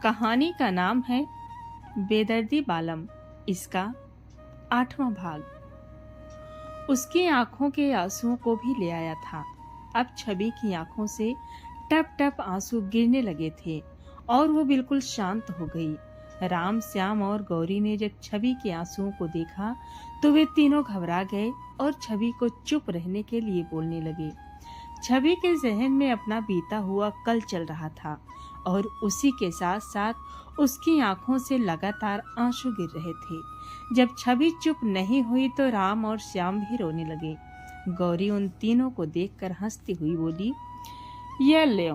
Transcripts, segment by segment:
कहानी का नाम है बेदर्दी बालम। इसका 8वां भाग। उसकी आंखों के आंसुओं को भी ले आया था। अब छवि की आंखों से टप टप आंसू गिरने लगे थे और वो बिल्कुल शांत हो गई। राम, श्याम और गौरी ने जब छवि के आंसुओं को देखा तो वे तीनों घबरा गए और छवि को चुप रहने के लिए बोलने लगे। छवि के जहन में अपना बीता हुआ कल चल रहा था और उसी के साथ साथ उसकी आंखों से लगातार आंसू गिर रहे थे। जब छवि चुप नहीं हुई तो राम और श्याम भी रोने लगे। गौरी उन तीनों को देखकर हंसती हुई बोली, ये लो,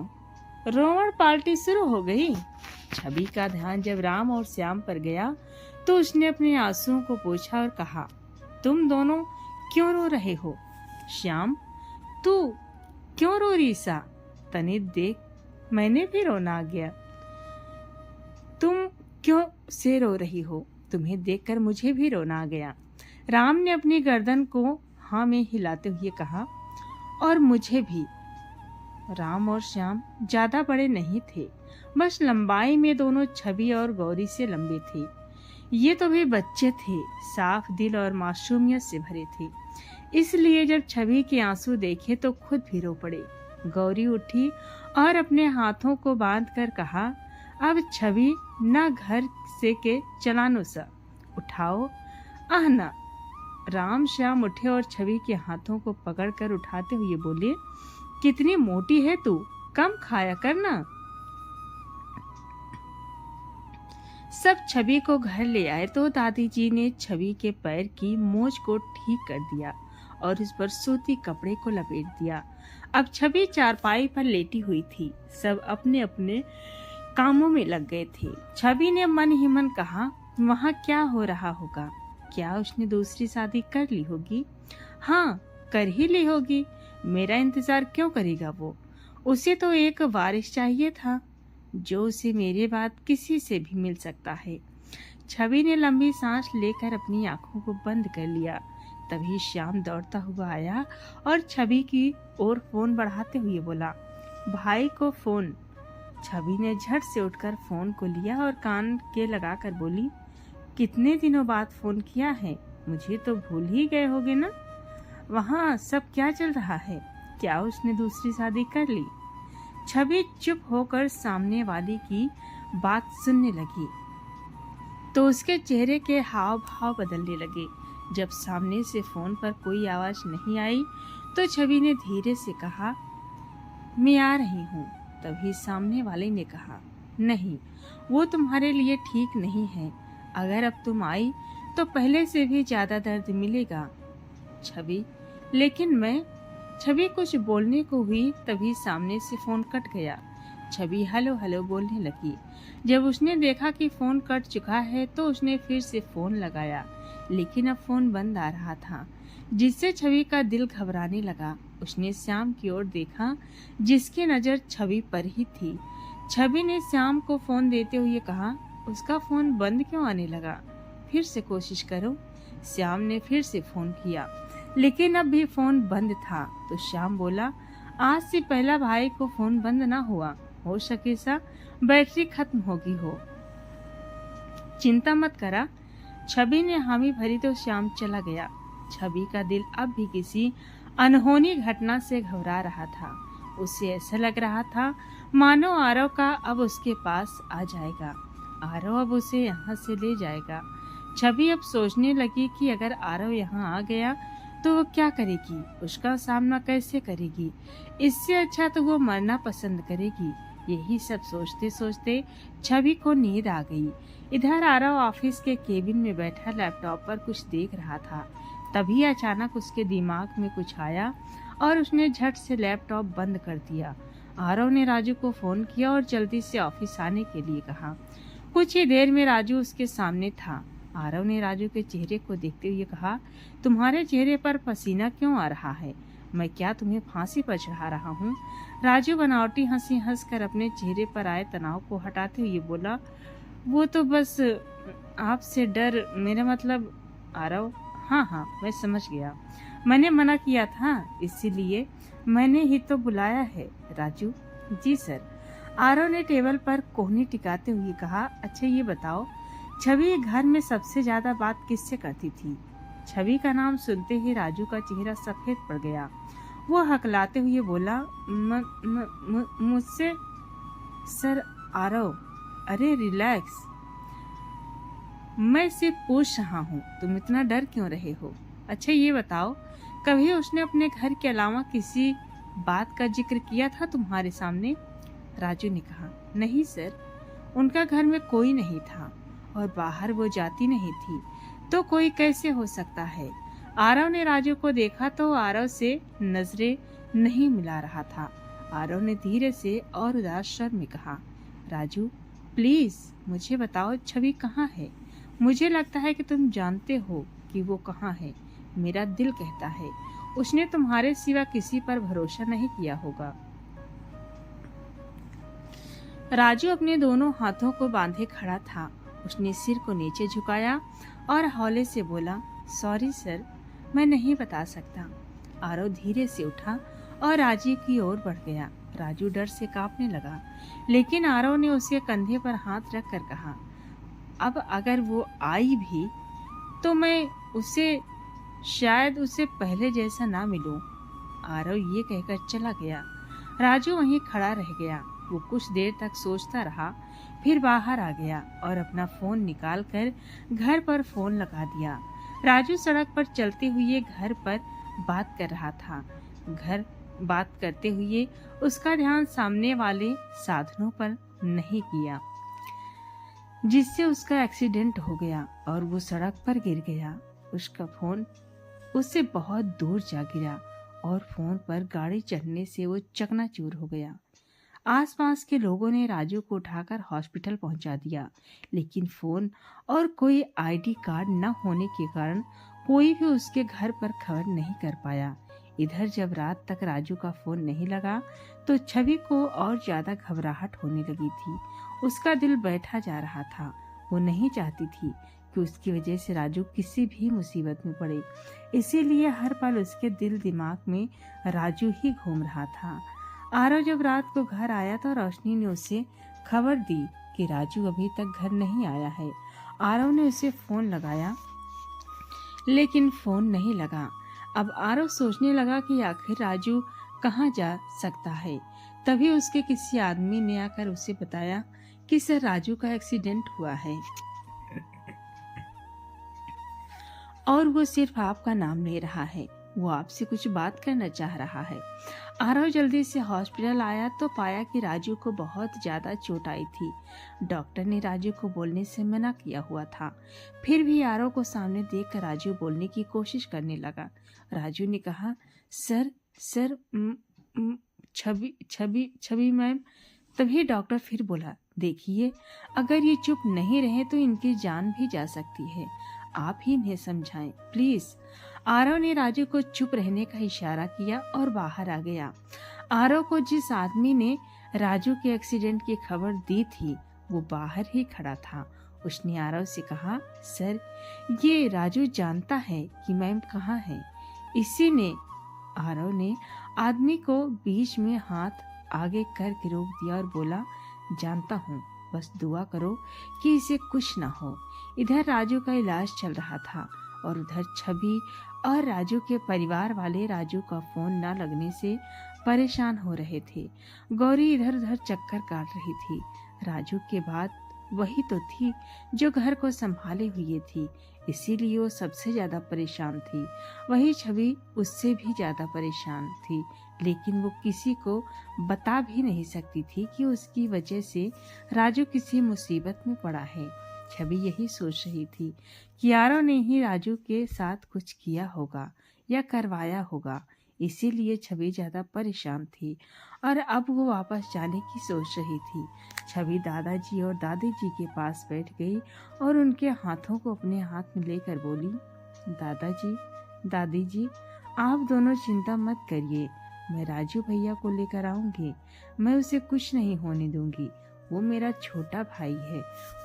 रोमन पार्टी शुरू हो गई। छवि का ध्यान जब राम और श्याम पर गया तो उसने अपने आंसुओं को पोंछा और कहा, तुम दोनों क्यों रो रहे हो? श्याम, तू क्यों रो रही सा? तनी देख, मैंने भी रोना आ गया। तुम क्यों से रो रही हो? तुम्हें देखकर मुझे भी रोना आ गया। राम ने अपनी गर्दन को हाँ में हिलाते हुए कहा, और मुझे भी। राम और श्याम ज्यादा बड़े नहीं थे, बस लंबाई में दोनों छवि और गौरी से लंबे थे। ये तो भी बच्चे थे, साफ दिल और मासूमियत से भरे थे। इसलिए जब छवि के आंसू देखे तो खुद भी रो पड़े। गौरी उठी और अपने हाथों को बांधकर कहा, अब छवि ना घर से के चलानो सा, उठाओ आह ना। राम श्याम उठे और छवि के हाथों को पकड़कर उठाते हुए बोले, कितनी मोटी है तू, कम खाया करना। सब छवि को घर ले आए तो दादी जी ने छवि के पैर की मोच को ठीक कर दिया और उस पर सूती कपड़े को लपेट दिया। अब छवि चारपाई पर लेटी हुई थी। सब अपने अपने कामों में लग गए थे। छवि ने मन ही मन कहा, वहाँ क्या हो रहा होगा? क्या उसने दूसरी शादी कर ली होगी? हाँ, कर ही ली होगी। मेरा इंतजार क्यों करेगा वो? उसे तो एक वारिस चाहिए था जो उसे मेरे बाद किसी से भी मिल सकता है। छवि ने लंबी सांस लेकर अपनी आंखों को बंद कर लिया। तभी श्याम दौड़ता हुआ आया और छवि की ओर फोन बढ़ाते हुए बोला, भाई को फोन। छवि ने झट से उठकर फोन को लिया और कान के लगाकर बोली, कितने दिनों बाद फोन किया है? मुझे तो भूल ही गए होगे ना। वहाँ सब क्या चल रहा है? क्या उसने दूसरी शादी कर ली? छवि चुप होकर सामने वाली की बात सुनने लगी तो उसके चेहरे के हाव भाव बदलने लगे। जब सामने से फोन पर कोई आवाज नहीं आई तो छवि ने धीरे से कहा, मैं आ रही हूँ। तभी सामने वाले ने कहा, नहीं, वो तुम्हारे लिए ठीक नहीं है। अगर अब तुम आई तो पहले से भी ज्यादा दर्द मिलेगा। छवि, लेकिन मैं। छवि कुछ बोलने को हुई तभी सामने से फोन कट गया। छवि हेलो हेलो बोलने लगी। जब उसने देखा कि फोन कट चुका है तो उसने फिर से फोन लगाया, लेकिन अब फोन बंद आ रहा था, जिससे छवि का दिल घबराने लगा। उसने श्याम की ओर देखा, जिसकी नजर छवि पर ही थी। छवि ने श्याम को फोन देते हुए कहा, उसका फोन बंद क्यों आने लगा? फिर से कोशिश करो। श्याम ने फिर से फोन किया, लेकिन अब भी फोन बंद था। तो श्याम बोला, आज से पहला भाई को फोन बंद ना हुआ, हो सके सा बैटरी खत्म होगी हो। चिंता मत करा। छवि ने हामी भरी तो श्याम चला गया। छवि का दिल अब भी किसी अनहोनी घटना से घबरा रहा था। उसे ऐसा लग रहा था मानो आरव का अब उसके पास आ जाएगा। आरव अब उसे यहाँ से ले जाएगा। छवि अब सोचने लगी कि अगर आरव यहाँ आ गया तो वो क्या करेगी, उसका सामना कैसे करेगी। इससे अच्छा तो वो मरना पसंद करेगी। यही सब सोचते सोचते छवि को नींद आ गई। इधर आरव ऑफिस के केबिन में बैठा लैपटॉप पर कुछ देख रहा था। तभी अचानक उसके दिमाग में कुछ आया और उसने झट से लैपटॉप बंद कर दिया। आरव ने राजू को फोन किया और जल्दी से ऑफिस आने के लिए कहा। कुछ ही देर में राजू उसके सामने था। आरव ने राजू के चेहरे को देखते हुए कहा, तुम्हारे चेहरे पर पसीना क्यों आ रहा है? मैं क्या तुम्हें फांसी पर चढ़ा रहा हूँ? राजू बनावटी हंसी हंसकर अपने चेहरे पर आए तनाव को हटाते हुए बोला, वो तो बस आपसे डर, मेरा मतलब। आरव, हाँ, मैं समझ गया। मैंने मना किया था, इसीलिए मैंने ही तो बुलाया है। राजू, जी सर। आरव ने टेबल पर कोहनी टिकाते हुए कहा, अच्छा ये बताओ, छवि घर में सबसे ज्यादा बात किससे करती थी? छवि का नाम सुनते ही राजू का चेहरा सफेद पड़ गया। वो हकलाते हुए बोला, मुझसे? सर आरव, अरे रिलैक्स, मैं सिर्फ पूछ रहा हूँ, तुम इतना डर क्यों रहे हो? अच्छा ये बताओ, कभी उसने अपने घर के अलावा किसी बात का जिक्र किया था तुम्हारे सामने? राजू ने कहा, नहीं सर, उनका घर में कोई नहीं था और बाहर वो जाती नहीं थी, तो कोई कैसे हो सकता है? आरव ने राजू को देखा तो आरव से नजरें नहीं मिला रहा था। आरव ने धीरे से और उदास स्वर में कहा, राजू प्लीज मुझे बताओ, छवि कहाँ है? मुझे लगता है कि तुम जानते हो कि वो कहाँ है। मेरा दिल कहता है उसने तुम्हारे सिवा किसी पर भरोसा नहीं किया होगा। राजू अपने दोनों हाथों को बांधे खड़ा था। उसने सिर को नीचे झुकाया और हौले से बोला, सॉरी सर, मैं नहीं बता सकता। आरव धीरे से उठा और राजू की ओर बढ़ गया। राजू डर से कांपने लगा, लेकिन आरव ने उसके कंधे पर हाथ रख कर कहा, अब अगर वो आई भी तो मैं शायद उसे पहले जैसा ना मिलूं। आरव ये कहकर चला गया। राजू वहीं खड़ा रह गया। वो कुछ देर तक सोचता रहा, फिर बाहर आ गया और अपना फोन निकालकर घर पर फोन लगा दिया। राजू सड़क पर चलते हुए घर पर बात कर रहा था। घर बात करते हुए उसका ध्यान सामने वाले साधनों पर नहीं किया, जिससे उसका एक्सीडेंट हो गया और वो सड़क पर गिर गया। उसका फोन उससे बहुत दूर जा गिरा और फोन पर गाड़ी चढ़ने से वो चकनाचूर हो गया। आसपास के लोगों ने राजू को उठाकर हॉस्पिटल पहुंचा दिया, लेकिन फोन और कोई आईडी कार्ड न होने के कारण कोई भी उसके घर पर खबर नहीं कर पाया। इधर जब रात तक राजू का फोन नहीं लगा तो छवि को और ज्यादा घबराहट होने लगी थी। उसका दिल बैठा जा रहा था। वो नहीं चाहती थी कि उसकी वजह से राजू किसी भी मुसीबत में पड़े, इसीलिए हर पल उसके दिल दिमाग में राजू ही घूम रहा था। आरव जब रात को घर आया तो रोशनी ने उसे खबर दी कि राजू अभी तक घर नहीं आया है। आरव ने उसे फोन लगाया, लेकिन फोन नहीं लगा। अब आरव सोचने लगा कि आखिर राजू कहाँ जा सकता है। तभी उसके किसी आदमी ने आकर उसे बताया कि सर राजू का एक्सीडेंट हुआ है और वो सिर्फ आपका नाम ले रहा है। वो आपसे कुछ बात करना चाह रहा है। आरव जल्दी से हॉस्पिटल आया तो पाया कि राजू को बहुत ज्यादा चोट आई थी। डॉक्टर ने राजू को बोलने से मना किया हुआ था। फिर भी आरव को सामने देखकर राजू बोलने की कोशिश करने लगा। राजू ने कहा, सर छवि मैम। तभी डॉक्टर फिर बोला, देखिए अगर ये चुप नहीं रहे तो इनकी जान भी जा सकती है, आप ही इन्हें समझाएं प्लीज। आरव ने राजू को चुप रहने का इशारा किया और बाहर आ गया। आरव को जिस आदमी ने राजू के एक्सीडेंट की खबर दी थी वो बाहर ही खड़ा था। उसने आरव से कहा, सर ये राजू जानता है कि मैम कहाँ है। इसी ने आरव ने आदमी को बीच में हाथ आगे करके रोक दिया और बोला, जानता हूँ, बस दुआ करो कि इसे कुछ ना हो। इधर राजू का इलाज चल रहा था और उधर छवि और राजू के परिवार वाले राजू का फोन न लगने से परेशान हो रहे थे। गौरी इधर उधर चक्कर काट रही थी। राजू के बाद वही तो थी जो घर को संभाले हुए थी, इसीलिए वो सबसे ज्यादा परेशान थी। वही छवि उससे भी ज्यादा परेशान थी, लेकिन वो किसी को बता भी नहीं सकती थी कि उसकी वजह से राजू किसी मुसीबत में पड़ा है। छवि यही सोच रही थी कि आरव ने ही राजू के साथ कुछ किया होगा या करवाया होगा, इसीलिए छवि ज्यादा परेशान थी और अब वो वापस जाने की सोच रही थी। छवि दादाजी और दादी जी के पास बैठ गई और उनके हाथों को अपने हाथ में लेकर बोली, दादाजी दादी जी, आप दोनों चिंता मत करिए, मैं राजू भैया को लेकर आऊंगी। मैं उसे कुछ नहीं होने दूंगी। वो मेरा छोटा भाई है,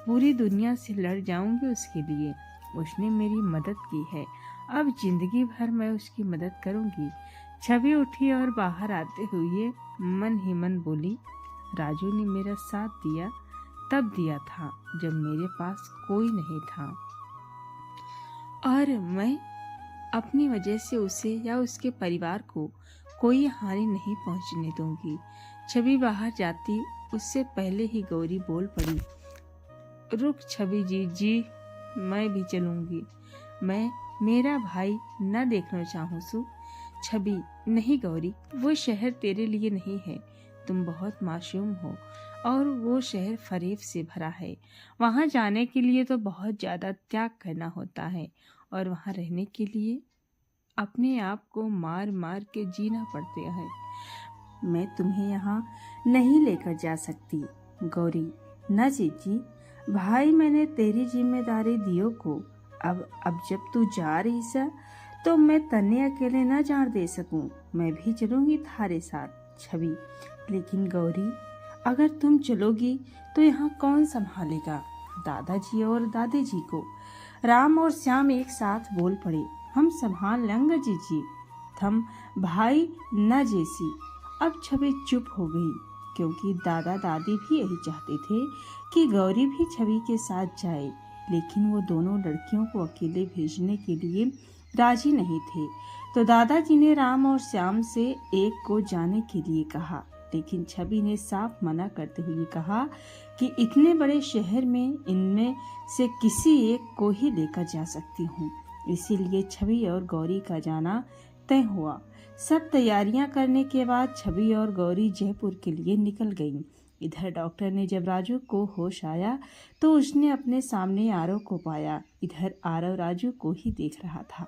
पूरी दुनिया से लड़ जाऊंगी उसके लिए। उसने मेरी मदद की है, अब जिंदगी भर मैं उसकी मदद करूंगी। छवि उठी और बाहर आते हुए मन ही मन बोली, राजू ने मेरा साथ दिया तब दिया था जब मेरे पास कोई नहीं था, और मैं अपनी वजह से उसे या उसके परिवार को कोई हानि नहीं पहुंचने दूंगी। छवि बाहर जाती उससे पहले ही गौरी बोल पड़ी, रुक छवि जी, मैं भी चलूंगी। मैं मेरा भाई न देखना चाहूँ सु। छवि, नहीं गौरी, वो शहर तेरे लिए नहीं है। तुम बहुत मासूम हो और वो शहर फरेब से भरा है। वहाँ जाने के लिए तो बहुत ज़्यादा त्याग करना होता है और वहाँ रहने के लिए अपने आप को मार मार के जीना पड़ता है। मैं तुम्हें यहाँ नहीं लेकर जा सकती गौरी। न जीजी भाई, मैंने तेरी जिम्मेदारी दियो को। अब जब तू जा रही सा तो मैं तन्ने अकेले न जान दे सकूं। मैं भी चलूंगी थारे साथ छवि। लेकिन गौरी, अगर तुम चलोगी तो यहाँ कौन संभालेगा दादाजी और दादी जी को? राम और श्याम एक साथ बोल पड़े, हम संभाल लेंगे जीजी। थम भाई न जैसी। अब छवि चुप हो गई क्योंकि दादा दादी भी यही चाहते थे कि गौरी भी छवि के साथ जाए, लेकिन वो दोनों लड़कियों को अकेले भेजने के लिए राजी नहीं थे। तो दादाजी ने राम और श्याम से एक को जाने के लिए कहा, लेकिन छवि ने साफ मना करते हुए कहा कि इतने बड़े शहर में इनमें से किसी एक को ही लेकर जा सकती हूँ। इसीलिए छवि और गौरी का जाना तय हुआ। सब तैयारियां करने के बाद छवि और गौरी जयपुर के लिए निकल गईं। इधर डॉक्टर ने जब राजू को होश आया तो उसने अपने सामने आरव को पाया। इधर आरव राजू को ही देख रहा था।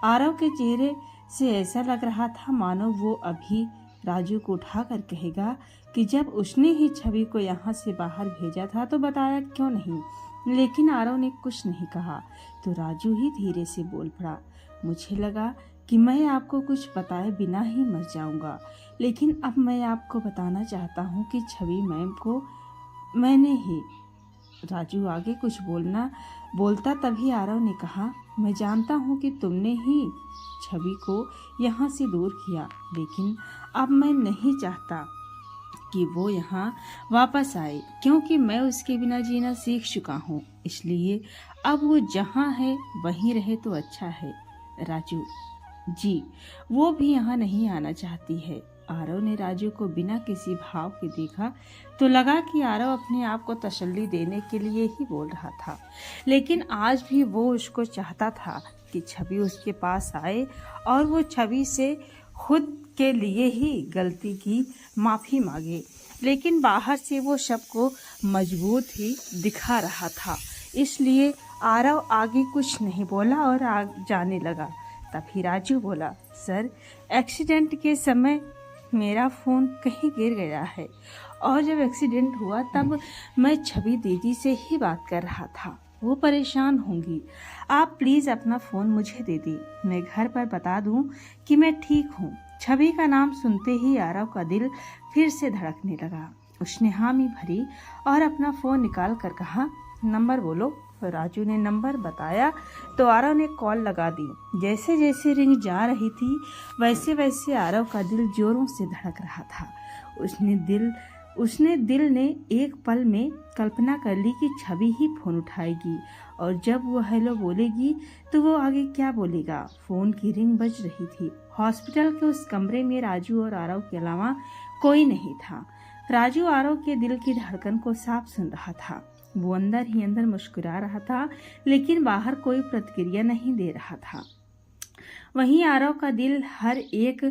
आरव के चेहरे से ऐसा लग रहा था मानो वो अभी राजू को उठाकर कहेगा कि जब उसने ही छवि को यहाँ से बाहर भेजा था तो बताया क्यों नहीं। लेकिन आरव ने कुछ नहीं कहा तो राजू ही धीरे से बोल पड़ा, मुझे लगा कि मैं आपको कुछ बताए बिना ही मर जाऊंगा, लेकिन अब मैं आपको बताना चाहता हूँ कि छवि मैम को मैंने ही। राजू आगे कुछ बोलता तभी आरव ने कहा, मैं जानता हूँ कि तुमने ही छवि को यहाँ से दूर किया, लेकिन अब मैं नहीं चाहता कि वो यहाँ वापस आए, क्योंकि मैं उसके बिना जीना सीख चुका हूँ। इसलिए अब वो जहाँ है वहीं रहे तो अच्छा है। राजू जी, वो भी यहाँ नहीं आना चाहती है। आरव ने राजू को बिना किसी भाव के देखा तो लगा कि आरव अपने आप को तसल्ली देने के लिए ही बोल रहा था, लेकिन आज भी वो उसको चाहता था कि छवि उसके पास आए और वो छवि से खुद के लिए ही गलती की माफ़ी मांगे। लेकिन बाहर से वो सबको मजबूत ही दिखा रहा था, इसलिए आरव आगे कुछ नहीं बोला और जाने लगा। तभी राजू बोला, सर, एक्सीडेंट के समय मेरा फ़ोन कहीं गिर गया है और जब एक्सीडेंट हुआ तब मैं छवि दीदी से ही बात कर रहा था। वो परेशान होंगी। आप प्लीज़ अपना फ़ोन मुझे दे दी, मैं घर पर बता दूं कि मैं ठीक हूँ। छवि का नाम सुनते ही आरव का दिल फिर से धड़कने लगा। उसने हामी भरी और अपना फ़ोन निकाल कर कहा, नंबर बोलो। राजू ने नंबर बताया तो आरव ने कॉल लगा दी। जैसे जैसे रिंग जा रही थी वैसे वैसे आरव का दिल जोरों से धड़क रहा था। उसने दिल ने एक पल में कल्पना कर ली कि छवि ही फ़ोन उठाएगी और जब वो हेलो बोलेगी तो वो आगे क्या बोलेगा। फ़ोन की रिंग बज रही थी। हॉस्पिटल के उस कमरे में राजू और आरव के अलावा कोई नहीं था। राजू आरव के दिल की धड़कन को साफ सुन रहा था। वो अंदर ही अंदर मुस्कुरा रहा था, लेकिन बाहर कोई प्रतिक्रिया नहीं दे रहा था। वहीं आरव का दिल हर एक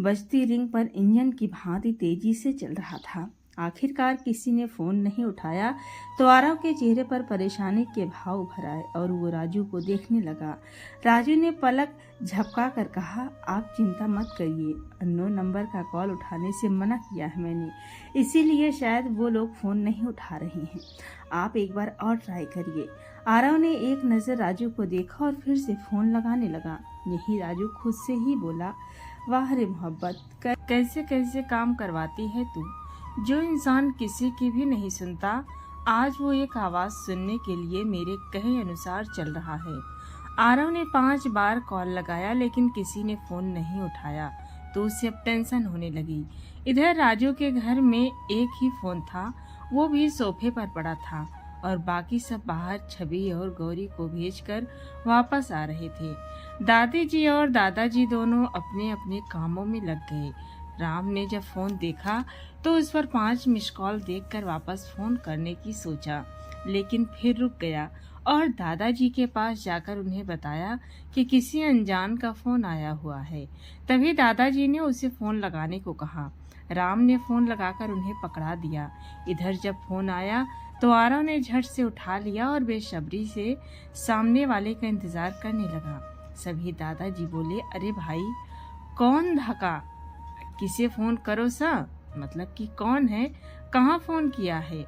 बजती रिंग पर इंजन की भांति तेजी से चल रहा था। आखिरकार किसी ने फ़ोन नहीं उठाया तो आरव के चेहरे पर परेशानी के भाव उभर आए और वो राजू को देखने लगा। राजू ने पलक झपका कर कहा, आप चिंता मत करिए, अननोन नंबर का कॉल उठाने से मना किया है मैंने, इसीलिए शायद वो लोग फ़ोन नहीं उठा रहे हैं। आप एक बार और ट्राई करिए। आरव ने एक नज़र राजू को देखा और फिर से फ़ोन लगाने लगा। यही राजू खुद से ही बोला, वाह रे मोहब्बत, कैसे कैसे काम करवाती है तू। जो इंसान किसी की भी नहीं सुनता, आज वो एक आवाज़ सुनने के लिए मेरे कहे अनुसार चल रहा है। आरव ने 5 बार कॉल लगाया लेकिन किसी ने फ़ोन नहीं उठाया। तो उसे अब टेंशन होने लगी। इधर राजू के घर में एक ही फोन था, वो भी सोफे पर पड़ा था और बाकी सब बाहर छवि और गौरी को भेजकर वापस आ रहे थे। दादी जी और दादाजी दोनों अपने अपने कामों में लग गए। राम ने जब फोन देखा तो उस पर 5 मिस कॉल देखकर वापस फोन करने की सोचा, लेकिन फिर रुक गया और दादाजी के पास जाकर उन्हें बताया कि किसी अनजान का फोन आया हुआ है। तभी दादाजी ने उसे फोन लगाने को कहा। राम ने फोन लगाकर उन्हें पकड़ा दिया। इधर जब फोन आया तो आरव ने झट से उठा लिया और बेसब्री से सामने वाले का इंतजार करने लगा। सभी दादाजी बोले, अरे भाई कौन धका, किसे फोन करो सा, मतलब कि कौन है, कहाँ फोन किया है।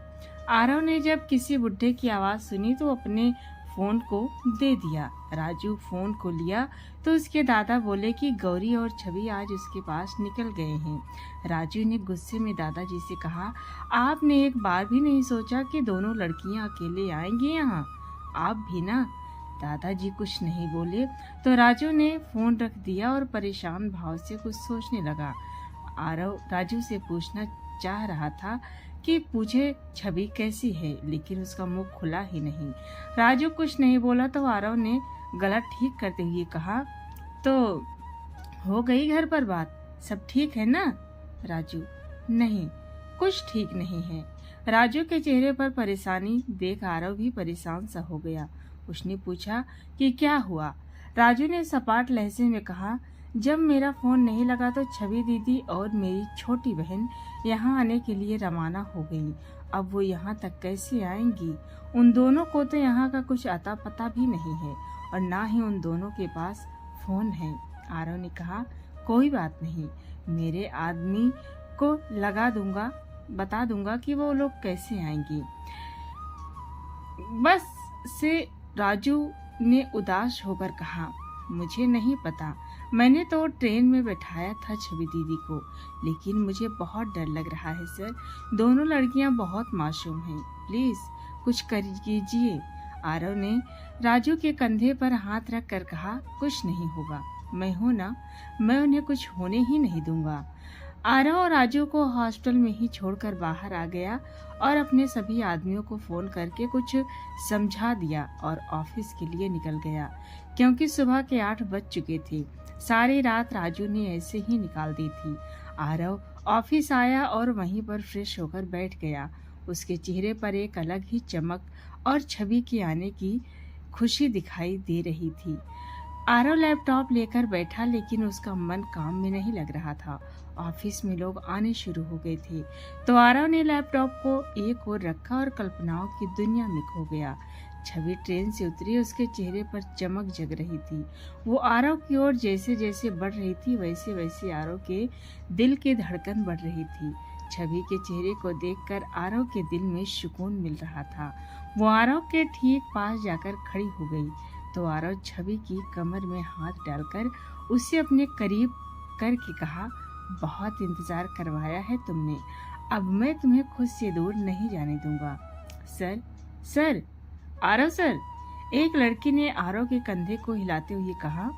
आरव ने जब किसी बुढ़े की आवाज सुनी तो अपने फोन को दे दिया। राजू फोन को लिया तो उसके दादा बोले कि गौरी और छवि आज उसके पास निकल गए हैं। राजू ने गुस्से में दादाजी से कहा, आपने एक बार भी नहीं सोचा कि दोनों लड़कियां अकेले आएंगी यहाँ, आप भी ना। दादाजी कुछ नहीं बोले तो राजू ने फोन रख दिया और परेशान भाव से कुछ सोचने लगा। आरव राजू से पूछना चाह रहा था कि पूछे छवि कैसी है, लेकिन उसका मुंह खुला ही नहीं। राजू कुछ नहीं बोला तो आरव ने गला ठीक करते हुए कहा, तो हो गई घर पर बात, सब ठीक है ना। राजू, नहीं कुछ ठीक नहीं है। राजू के चेहरे पर परेशानी देख आरव भी परेशान सा हो गया। उसने पूछा कि क्या हुआ। राजू ने सपाट लहजे में कहा, जब मेरा फोन नहीं लगा तो छवि दीदी और मेरी छोटी बहन यहाँ आने के लिए रवाना हो गई। अब वो यहाँ तक कैसे आएंगी? उन दोनों को तो यहाँ का कुछ अता पता भी नहीं है और ना ही उन दोनों के पास फोन है। आरव ने कहा, कोई बात नहीं, मेरे आदमी को लगा दूंगा, बता दूंगा कि वो लोग कैसे आएंगी। बस से राजू ने उदास होकर कहा, मुझे नहीं पता, मैंने तो ट्रेन में बैठाया था छवि दीदी को, लेकिन मुझे बहुत डर लग रहा है सर। दोनों लड़कियां बहुत मासूम हैं, प्लीज कुछ कर कीजिए। आरव ने राजू के कंधे पर हाथ रख कर कहा, कुछ नहीं होगा, मैं हूं ना, मैं उन्हें कुछ होने ही नहीं दूंगा। आरव और राजू को हॉस्पिटल में ही छोड़कर बाहर आ गया और अपने सभी आदमियों को फोन करके कुछ समझा दिया और ऑफिस के लिए निकल गया, क्योंकि सुबह के 8 बज चुके थे। सारी रात राजू ने ऐसे ही निकाल दी थी। आरव ऑफिस आया और वहीं पर फ्रेश होकर बैठ गया। उसके चेहरे पर एक अलग ही चमक और छवि के आने की खुशी दिखाई दे रही थी। आरव लैपटॉप लेकर बैठा, लेकिन उसका मन काम में नहीं लग रहा था। ऑफिस में लोग आने शुरू हो गए थे तो आरव ने लैपटॉप को एक ओर रखा और कल्पनाओं की दुनिया में खो गया। छवि ट्रेन से उतरी, उसके चेहरे पर चमक जग रही थी। वो आरव की ओर जैसे जैसे बढ़ रही थी वैसे वैसे आरव के दिल की धड़कन बढ़ रही थी। छवि के चेहरे को देखकर आरव के दिल में सुकून मिल रहा था। वो आरव के ठीक पास जाकर खड़ी हो गई तो आरव छवि की कमर में हाथ डालकर उसे अपने करीब करके कहा, बहुत इंतजार करवाया है तुमने, अब मैं तुम्हें खुद से दूर नहीं जाने दूंगा। सर, सर, आरव सर, एक लड़की ने आरव के कंधे को हिलाते हुए कहा।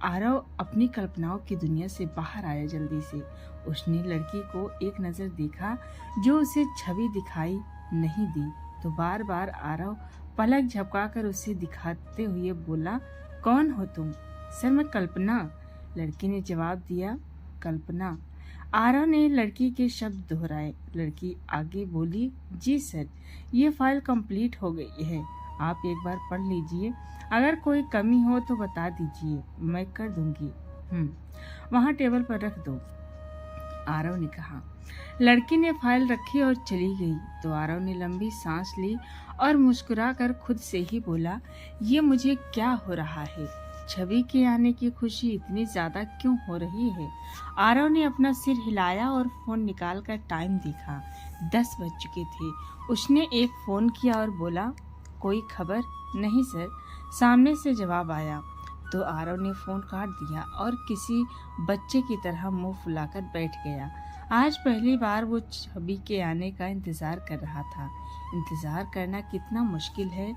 आरव अपनी कल्पनाओं की दुनिया से बाहर आया जल्दी से। उसने लड़की को एक नजर देखा जो उसे छवि दिखाई नहीं दी तो बार बार आरव पलक झपकाकर उसे दिखाते हुए बोला, कौन हो तुम? सर, मैं कल्पना, लड़की ने जवाब दिया। कल्पना। आरव ने लड़की के शब्द दोहराए। लड़की आगे बोली, जी सर, ये फाइल कंप्लीट हो गई है, आप एक बार पढ़ लीजिए, अगर कोई कमी हो तो बता दीजिए, मैं कर दूंगी। वहाँ टेबल पर रख दो, आरव ने कहा। लड़की ने फाइल रखी और चली गई तो आरव ने लंबी सांस ली और मुस्कुराकर खुद से ही बोला, ये मुझे क्या हो रहा है? छवि के आने की खुशी इतनी ज्यादा क्यों हो रही है? आरव ने अपना सिर हिलाया और फोन निकालकर टाइम देखा। 10 बज चुके थे। उसने एक फोन किया और बोला, कोई खबर? नहीं सर, सामने से जवाब आया। तो आरव ने फोन काट दिया और किसी बच्चे की तरह मुंह फुलाकर बैठ गया। आज पहली बार वो छवि के आने का इंतजार कर रहा था। इंतजार करना कितना मुश्किल है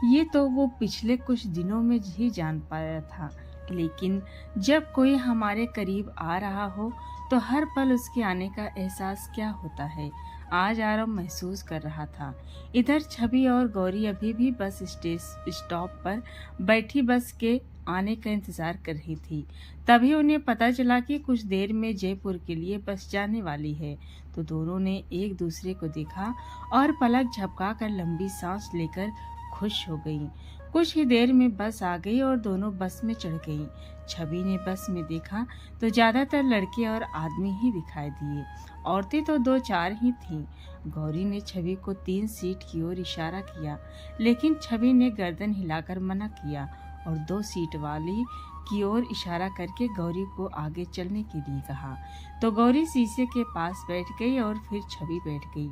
ये तो वो पिछले कुछ दिनों में ही जान पाया था, लेकिन जब कोई हमारे करीब आ रहा हो तो हर पल उसके आने का एहसास क्या होता है, आज आरव महसूस कर रहा था। इधर छवि और गौरी अभी भी बस स्टॉप पर बैठी बस के आने का इंतजार कर रही थी। तभी उन्हें पता चला कि कुछ देर में जयपुर के लिए बस जाने वाली है। तो दोनों ने एक दूसरे को देखा और पलक झपकाकर लंबी सांस लेकर खुश हो गईं। कुछ ही देर में बस आ गई और दोनों बस में चढ़ गईं। छवि ने बस में देखा तो ज्यादातर लड़के और आदमी ही दिखाई दिए। औरतें तो 2-4 ही थीं। गौरी ने छवि को 3 सीट की ओर इशारा किया, लेकिन छवि ने गर्दन हिलाकर मना किया और 2 सीट वाली की ओर इशारा करके गौरी को आगे चलने के लिए कहा। तो गौरी शीशे के पास बैठ गई और फिर छवि बैठ गई।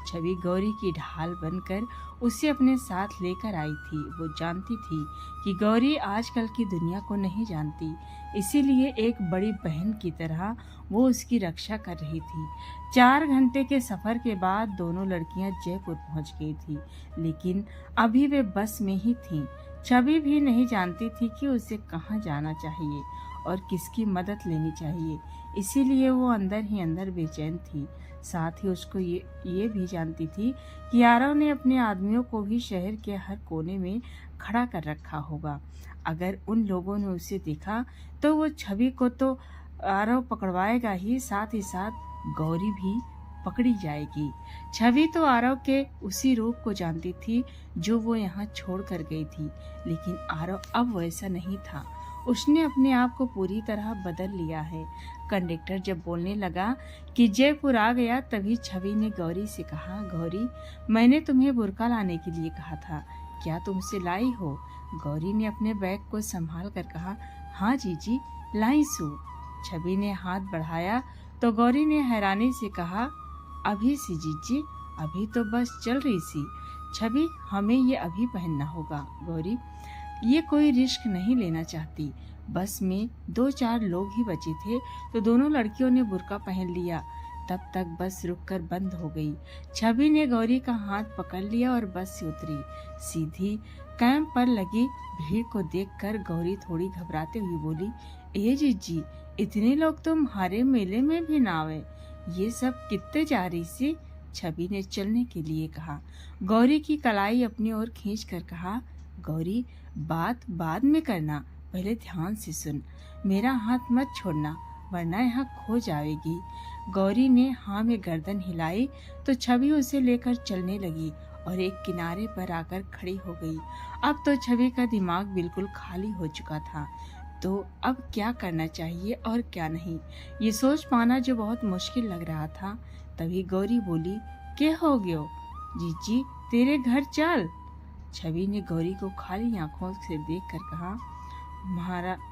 छवि गौरी की ढाल बनकर उसे अपने साथ लेकर आई थी। वो जानती थी कि गौरी आजकल की दुनिया को नहीं जानती, इसीलिए एक बड़ी बहन की तरह वो उसकी रक्षा कर रही थी। 4 घंटे के सफर के बाद दोनों लड़कियां जयपुर पहुंच गई थी, लेकिन अभी वे बस में ही थीं। छवि भी नहीं जानती थी कि उसे कहाँ जाना चाहिए और किसकी मदद लेनी चाहिए, इसीलिए वो अंदर ही अंदर बेचैन थी। साथ ही उसको ये भी जानती थी कि आरव ने अपने आदमियों को भी शहर के हर कोने में खड़ा कर रखा होगा। अगर उन लोगों ने उसे देखा तो वो छवि को तो आरव पकड़वाएगा ही, साथ गौरी भी पकड़ी जाएगी। छवि तो आरव के उसी रूप को जानती थी जो वो यहाँ छोड़ कर गई थी, लेकिन आरव अब वैसा नहीं था। उसने अपने आप को पूरी तरह बदल लिया है। कंडक्टर जब बोलने लगा कि जयपुर आ गया, तभी छवि ने गौरी से कहा, गौरी, मैंने तुम्हें बुर्का लाने के लिए कहा था, क्या तुम उसे लाई हो? गौरी ने अपने बैग को संभाल कर कहा, हाँ जीजी, लाई सू। छवि ने हाथ बढ़ाया तो गौरी ने हैरानी से कहा, अभी सी जीजी, अभी तो बस चल रही सी। छवि, हमें ये अभी पहनना होगा। गौरी, ये कोई रिस्क नहीं लेना चाहती। बस में 2-4 लोग ही बचे थे तो दोनों लड़कियों ने बुर्का पहन लिया। तब तक बस रुककर बंद हो गई। छवि ने गौरी का हाथ पकड़ लिया और बस से उतरी। सीधी कैंप पर लगी भीड़ को देखकर गौरी थोड़ी घबराते हुई बोली, ए जीजी, इतने लोग तुम्हारे मेले में भी ना आए, ये सब कितने जा रही सी? छवि ने चलने के लिए कहा। गौरी की कलाई अपनी ओर खींच कर कहा, गौरी, बात बाद में करना, पहले ध्यान से सुन, मेरा हाथ मत छोड़ना वरना यहाँ खो जाएगी। गौरी ने हाँ में गर्दन हिलाई तो छवि उसे लेकर चलने लगी और एक किनारे पर आकर खड़ी हो गई। अब तो छवि का दिमाग बिल्कुल खाली हो चुका था। तो अब क्या करना चाहिए और क्या नहीं, ये सोच पाना जो बहुत मुश्किल लग रहा था। तभी गौरी बोली, क्या हो गयो जीजी, तेरे घर चल। छवि ने गौरी को खाली आंखों से देखकर कहा,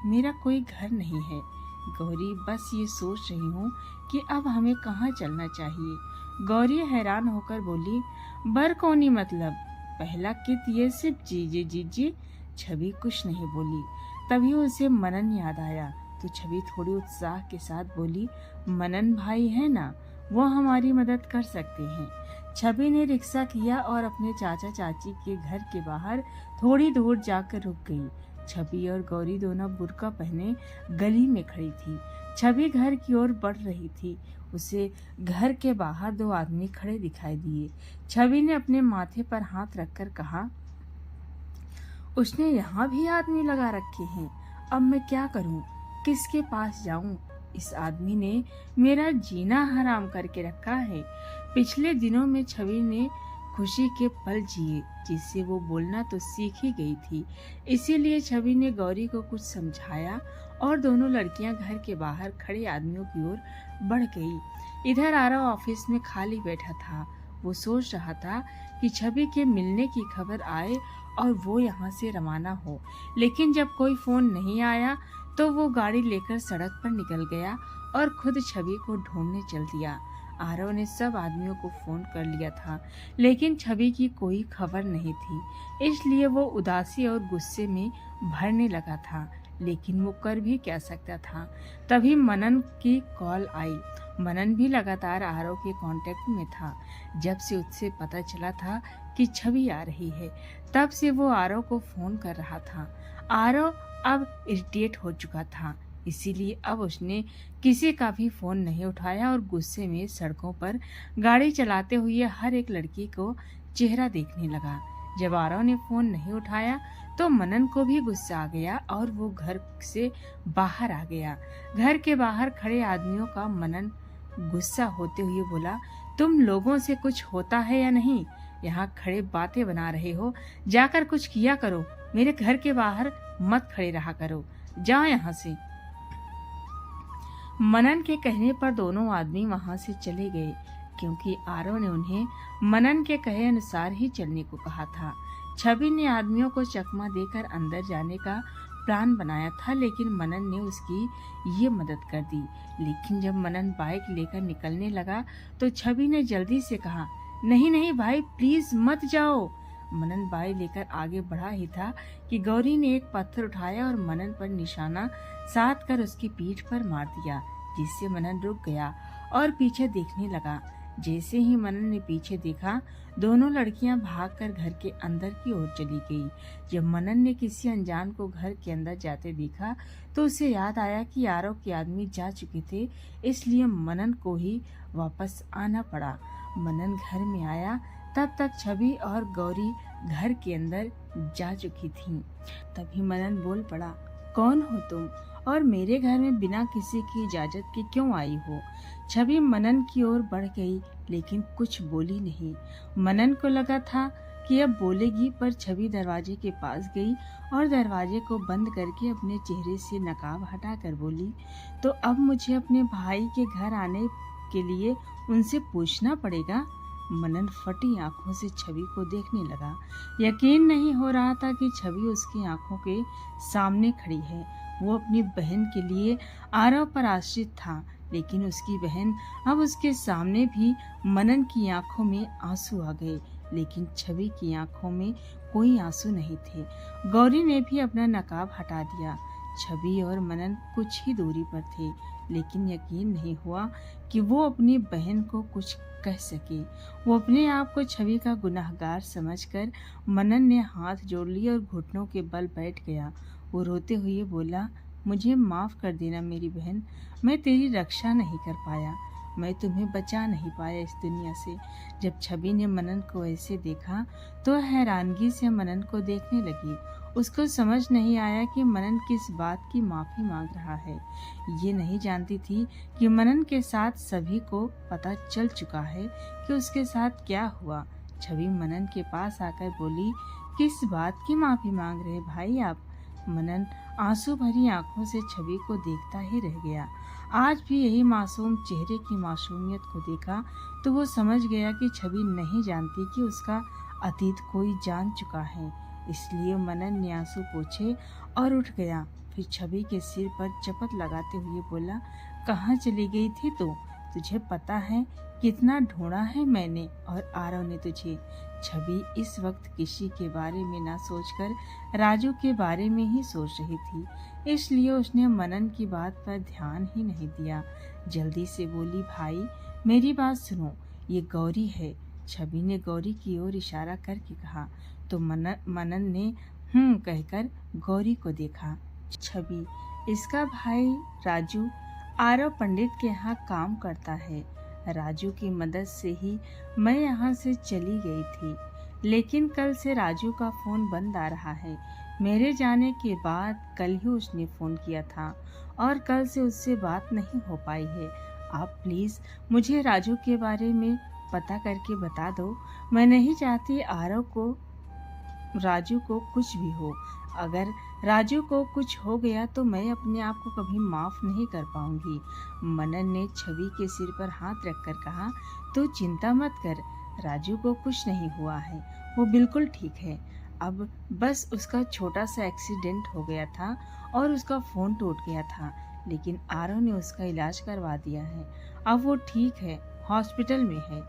मेरा कोई घर नहीं है गौरी, बस ये सोच रही हूँ कि अब हमें कहाँ चलना चाहिए। गौरी हैरान होकर बोली, बर कौनी मतलब, पहला कित ये सिर्फ जीजे जीजी। छवि कुछ नहीं बोली। तभी उसे मनन याद आया तो छवि थोड़ी उत्साह के साथ बोली, मनन भाई है ना, वो हमारी मदद कर सकते हैं। छवि ने रिक्शा किया और अपने चाचा चाची के घर के बाहर थोड़ी दूर जाकर रुक गई। छवि और गौरी दोनों बुर्का पहने गली में खड़ी थी। छवि घर की ओर बढ़ रही थी। उसे घर के बाहर 2 आदमी खड़े दिखाई दिए। छवि ने अपने माथे पर हाथ रखकर कहा, उसने यहाँ भी आदमी लगा रखे हैं, अब मैं क्या करूं, किसके पास जाऊं? इस आदमी ने मेरा जीना हराम करके रखा है। पिछले दिनों में छवि ने खुशी के पल जिए, जिससे वो बोलना तो सीख ही गई थी। इसीलिए छवि ने गौरी को कुछ समझाया और दोनों लड़कियां घर के बाहर खड़े आदमियों की ओर बढ़ गई। इधर आरव ऑफिस में खाली बैठा था। वो सोच रहा था कि छवि के मिलने की खबर आए और वो यहाँ से रवाना हो, लेकिन जब कोई फोन नहीं आया तो वो गाड़ी लेकर सड़क पर निकल गया और खुद छवि को ढूंढने चल दिया। आरव ने सब आदमियों को फोन कर लिया था, लेकिन छवि की कोई खबर नहीं थी, इसलिए वो उदासी और गुस्से में भरने लगा था। लेकिन वो कर भी क्या सकता था। तभी मनन की कॉल आई। मनन भी लगातार आरव के कांटेक्ट में था। जब से उससे पता चला था कि छवि आ रही है, तब से वो आरव को फोन कर रहा था। आरव अब इरिटेट हो चुका था, इसीलिए अब उसने किसी का भी फोन नहीं उठाया और गुस्से में सड़कों पर गाड़ी चलाते हुए हर एक लड़की को चेहरा देखने लगा। जब आरव ने फोन नहीं उठाया तो मनन को भी गुस्सा आ गया और वो घर से बाहर आ गया। घर के बाहर खड़े आदमियों का मनन गुस्सा होते हुए बोला, तुम लोगों से कुछ होता है या नहीं? यहाँ खड़े बातें बना रहे हो, जाकर कुछ किया करो। मेरे घर के बाहर मत खड़े रहा करो, जाओ यहाँ से। मनन के कहने पर दोनों आदमी वहां से चले गए, क्योंकि आरव ने उन्हें मनन के कहे अनुसार ही चलने को कहा था। छवि ने आदमियों को चकमा देकर अंदर जाने का प्लान बनाया था, लेकिन मनन ने उसकी ये मदद कर दी। लेकिन जब मनन बाइक लेकर निकलने लगा तो छवि ने जल्दी से कहा, नहीं नहीं भाई, प्लीज मत जाओ। मनन बाइक लेकर आगे बढ़ा ही था कि गौरी ने एक पत्थर उठाया और मनन पर निशाना साध कर उसकी पीठ पर मार दिया, जिससे मनन रुक गया और पीछे देखने लगा। जैसे ही मनन ने पीछे देखा, दोनों लड़कियां भागकर घर के अंदर की ओर चली गई। जब मनन ने किसी अनजान को घर के अंदर जाते देखा तो उसे याद आया कि आरव के आदमी जा चुके थे, इसलिए मनन को ही वापस आना पड़ा। मनन घर में आया तब तक छवि और गौरी घर के अंदर जा चुकी थीं। तभी मनन बोल पड़ा, कौन हो तुम और मेरे घर में बिना किसी की इजाजत के क्यों आई हो? छवि मनन की ओर बढ़ गई, लेकिन कुछ बोली नहीं। मनन को लगा था कि अब बोलेगी, पर छवि दरवाजे के पास गई और दरवाजे को बंद करके अपने चेहरे से नकाब हटाकर बोली, तो अब मुझे अपने भाई के घर आने के लिए उनसे पूछना पड़ेगा? मनन फटी आंखों से छवि को देखने लगा। यकीन नहीं हो रहा था कि छवि उसकी आंखों के सामने खड़ी है। वो अपनी बहन के लिए आरव पर आश्रित था, लेकिन उसकी बहन अब उसके सामने भी। मनन की आंखों में आंसू आ गए, लेकिन छवि की आंखों में कोई आंसू नहीं थे। गौरी ने भी अपना नकाब हटा दिया। छवि और मनन कुछ ही दूरी पर थे, लेकिन यकीन नहीं हुआ कि वो अपनी बहन को कुछ कह सके। वो अपने आप को छवि का गुनाहगार समझकर मनन ने हाथ जोड़ लिए और घुटनों के बल बैठ गया। वो रोते हुए बोला, मुझे माफ कर देना मेरी बहन, मैं तेरी रक्षा नहीं कर पाया, मैं तुम्हें बचा नहीं पाया इस दुनिया से। जब छवि ने मनन को ऐसे देखा तो हैरानगी से मनन को देखने लगी। उसको समझ नहीं आया कि मनन किस बात की माफी मांग रहा है। ये नहीं जानती थी कि मनन के साथ सभी को पता चल चुका है कि उसके साथ क्या हुआ। छवि मनन के पास आकर बोली, किस बात की माफी मांग रहे भाई आप? मनन आंसू भरी आंखों से छवि को देखता ही रह गया। आज भी यही मासूम चेहरे की मासूमियत को देखा तो वो समझ गया कि छवि नहीं जानती कि उसका अतीत कोई जान चुका है। इसलिए मनन ने आंसू पोंछे और उठ गया। फिर छवि के सिर पर चपत लगाते हुए बोला, कहाँ चली गई थी तू? तुझे पता है कितना ढूंढा है मैंने और आरव ने तुझे। छवि इस वक्त किसी के बारे में ना सोचकर राजू के बारे में ही सोच रही थी, इसलिए उसने मनन की बात पर ध्यान ही नहीं दिया। जल्दी से बोली, भाई मेरी बात सुनो, ये गौरी है। छवि ने गौरी की ओर इशारा करके कहा तो मनन ने कहकर गौरी को देखा। छवि, इसका भाई राजू आरव पंडित के यहाँ काम करता है। राजू की मदद से ही मैं यहाँ से चली गई थी, लेकिन कल से राजू का फोन बंद आ रहा है। मेरे जाने के बाद कल ही उसने फोन किया था और कल से उससे बात नहीं हो पाई है। आप प्लीज मुझे राजू के बारे में पता करके बता दो। मैं नहीं चाहती राजू को कुछ भी हो। अगर राजू को कुछ हो गया तो मैं अपने आप को कभी माफ नहीं कर पाऊंगी। मनन ने छवि के सिर पर हाथ रखकर कहा, तू चिंता मत कर, राजू को कुछ नहीं हुआ है, वो बिल्कुल ठीक है। अब बस उसका छोटा सा एक्सीडेंट हो गया था और उसका फोन टूट गया था, लेकिन आरव ने उसका इलाज करवा दिया है। अब वो ठीक है, हॉस्पिटल में है।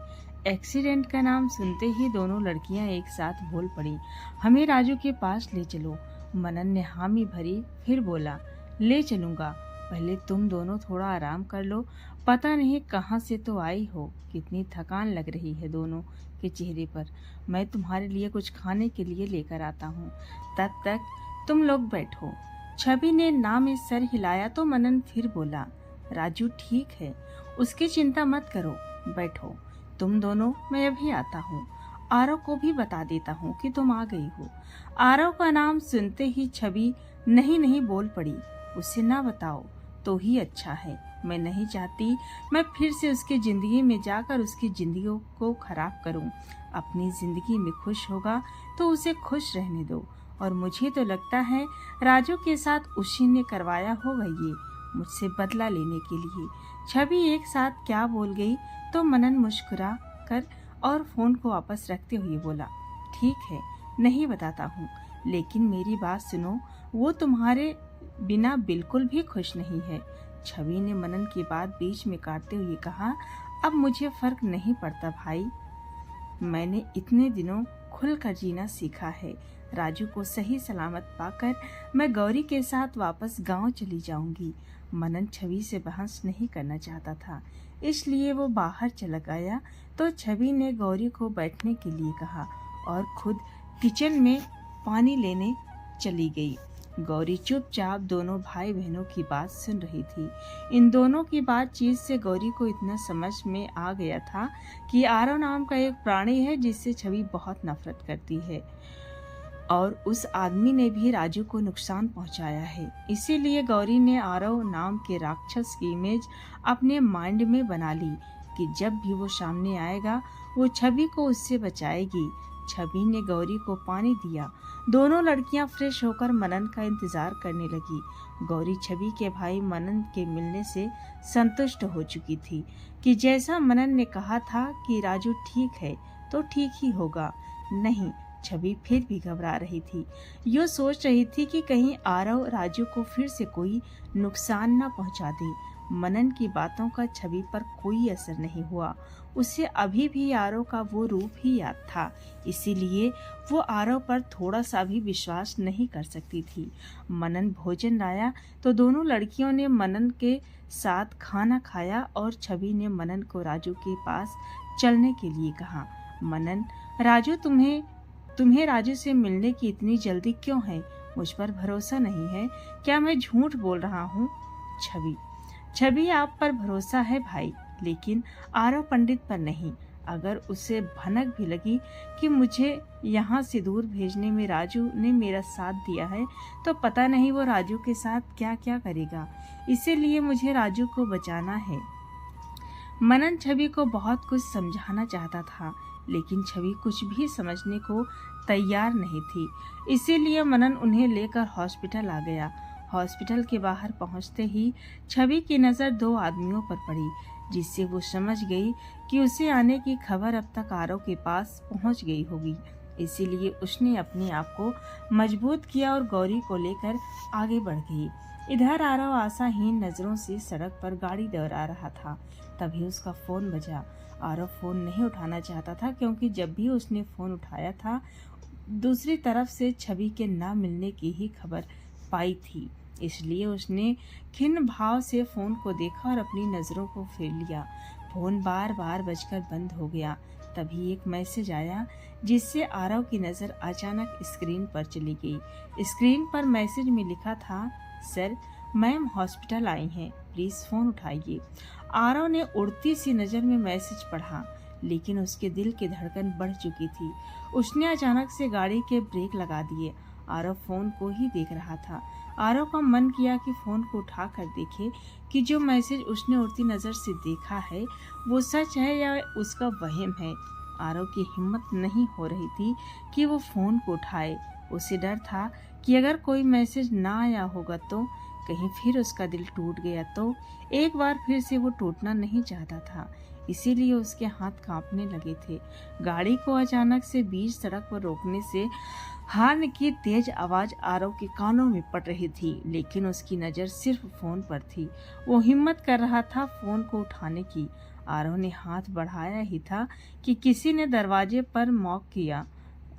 एक्सीडेंट का नाम सुनते ही दोनों लड़कियां एक साथ बोल पड़ी, हमें राजू के पास ले चलो। मनन ने हामी भरी, फिर बोला, ले चलूंगा, पहले तुम दोनों थोड़ा आराम कर लो। पता नहीं कहाँ से तो आई हो, कितनी थकान लग रही है दोनों के चेहरे पर। मैं तुम्हारे लिए कुछ खाने के लिए लेकर आता हूँ, तब तक तुम लोग बैठो। छवि ने ना में सर हिलाया तो मनन फिर बोला, राजू ठीक है, उसकी चिंता मत करो, बैठो तुम दोनों, मैं अभी आता हूँ। आरव को भी बता देता हूँ कि तुम आ गई हो। आरव का नाम सुनते ही छवि नहीं नहीं बोल पड़ी, उसे ना बताओ तो ही अच्छा है। मैं नहीं चाहती मैं फिर से उसकी जिंदगी में जाकर उसकी जिंदगी को खराब करूं। अपनी जिंदगी में खुश होगा तो उसे खुश रहने दो। और मुझे तो लगता है राजू के साथ उसी ने करवाया होगा ये, मुझसे बदला लेने के लिए। छवि एक साथ क्या बोल गई तो मनन मुस्कुरा कर और फोन को वापस रखते हुए बोला, ठीक है, नहीं बताता हूँ, लेकिन मेरी बात सुनो, वो तुम्हारे बिना बिल्कुल भी खुश नहीं है। छवि ने मनन की बात बीच में काटते हुए कहा, अब मुझे फर्क नहीं पड़ता भाई, मैंने इतने दिनों खुलकर जीना सीखा है। राजू को सही सलामत पाकर मैं गौरी के साथ वापस गांव चली जाऊंगी। मनन छवि से बहस नहीं करना चाहता था, इसलिए वो बाहर चला गया तो छवि ने गौरी को बैठने के लिए कहा और खुद किचन में पानी लेने चली गई। गौरी चुपचाप दोनों भाई बहनों की बात सुन रही थी। इन दोनों की बातचीत से गौरी को इतना समझ में आ गया था कि आरव नाम का एक प्राणी है जिससे छवि बहुत नफरत करती है और उस आदमी ने भी राजू को नुकसान पहुंचाया है। इसीलिए गौरी ने आरव नाम के राक्षस की इमेज अपने माइंड में बना ली कि जब भी वो सामने आएगा वो छवि को उससे बचाएगी। छवि ने गौरी को पानी दिया। दोनों लड़कियां फ्रेश होकर मनन का इंतजार करने लगी। गौरी छवि के भाई मनन के मिलने से संतुष्ट हो चुकी थी कि जैसा मनन ने कहा था कि राजू ठीक है तो ठीक ही होगा। नहीं, छवि फिर भी घबरा रही थी। यो सोच रही थी कि कहीं आरव राजू को फिर से कोई नुकसान न पहुंचा दे। मनन की बातों का छवि पर कोई असर नहीं हुआ। उसे अभी भी आरव का वो रूप ही याद था, इसीलिए वो आरव पर थोड़ा सा भी विश्वास नहीं कर सकती थी। मनन भोजन लाया तो दोनों लड़कियों ने मनन के साथ खाना खाया और छवि ने मनन को राजू के पास चलने के लिए कहा। मनन, राजू तुम्हें राजू से मिलने की इतनी जल्दी क्यों है? मुझ पर भरोसा नहीं है क्या? मैं झूठ बोल रहा हूँ? छवि आप पर भरोसा है भाई, लेकिन आरव पंडित पर नहीं। अगर उसे भनक भी लगी कि मुझे यहाँ से दूर भेजने में राजू ने मेरा साथ दिया है तो पता नहीं वो राजू के साथ क्या क्या करेगा। इसीलिए मुझे राजू को बचाना है। मनन छवि को बहुत कुछ समझाना चाहता था, लेकिन छवि कुछ भी समझने को तैयार नहीं थी। इसीलिए मनन उन्हें लेकर हॉस्पिटल आ गया। हॉस्पिटल के बाहर पहुंचते ही छवि की नज़र दो आदमियों पर पड़ी, जिससे वो समझ गई कि उसे आने की खबर अब तक आरव के पास पहुंच गई होगी। इसीलिए उसने अपने आप को मजबूत किया और गौरी को लेकर आगे बढ़ गई। इधर आरव आशाहीन नजरों से सड़क पर गाड़ी दोहरा रहा था। तभी उसका फोन बजा। आरव फोन नहीं उठाना चाहता था, क्योंकि जब भी उसने फोन उठाया था दूसरी तरफ से छवि के ना मिलने की ही खबर पाई थी। इसलिए उसने खिन्न भाव से फोन को देखा और अपनी नजरों को फेर लिया। फोन बार बार बजकर बंद हो गया। तभी एक मैसेज आया, जिससे आरव की नजर अचानक स्क्रीन पर चली गई। स्क्रीन पर मैसेज में लिखा था, सर, मैम हॉस्पिटल आई हैं, प्लीज फोन उठाइए। आरव ने उड़ती सी नजर में मैसेज पढ़ा, लेकिन उसके दिल की धड़कन बढ़ चुकी थी। उसने अचानक से गाड़ी के ब्रेक लगा दिए। आरव फोन को ही देख रहा था। आरव का मन किया कि फोन को उठाकर देखे कि जो मैसेज उसने उड़ती नजर से देखा है वो सच है या उसका वहम है। आरव की हिम्मत नहीं हो रही थी कि वो फोन को उठाए। उसे डर था कि अगर कोई मैसेज ना आया होगा तो कहीं फिर उसका दिल टूट गया तो। एक बार फिर से वो टूटना नहीं चाहता था, इसीलिए उसके हाथ कांपने लगे थे। गाड़ी को अचानक से बीच सड़क पर रोकने से हॉर्न की तेज आवाज आरव के कानों में पड़ रही थी, लेकिन उसकी नजर सिर्फ फोन पर थी। वो हिम्मत कर रहा था फोन को उठाने की। आरव ने हाथ बढ़ाया ही था कि किसी ने दरवाजे पर नॉक किया।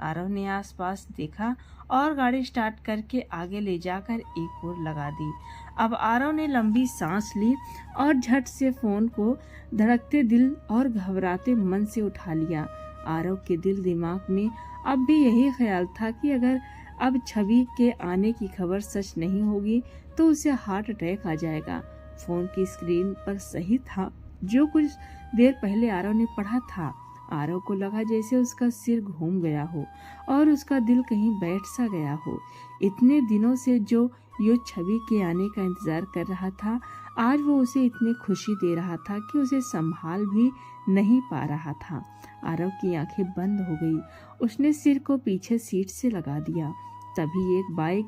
आरव ने आसपास देखा और गाड़ी स्टार्ट करके आगे ले जाकर एक और लगा दी। अब आरव ने लंबी सांस ली और झट से फोन को धड़कते दिल और घबराते मन से उठा लिया। आरव के दिल दिमाग में अब भी यही ख्याल था कि अगर अब छवि के आने की खबर सच नहीं होगी तो उसे हार्ट अटैक आ जाएगा। फोन की स्क्रीन पर सही था जो कुछ देर पहले आरव ने पढ़ा था। आरव को लगा जैसे उसका सिर घूम गया हो और उसका दिल कहीं बैठ सा गया हो। इतने दिनों से जो यो छवि के आने का इंतजार कर रहा था, आज वो उसे इतनी खुशी दे रहा था कि उसे संभाल भी नहीं पा रहा था। आरव की आंखें बंद हो गई। उसने सिर को पीछे सीट से लगा दिया। तभी एक बाइक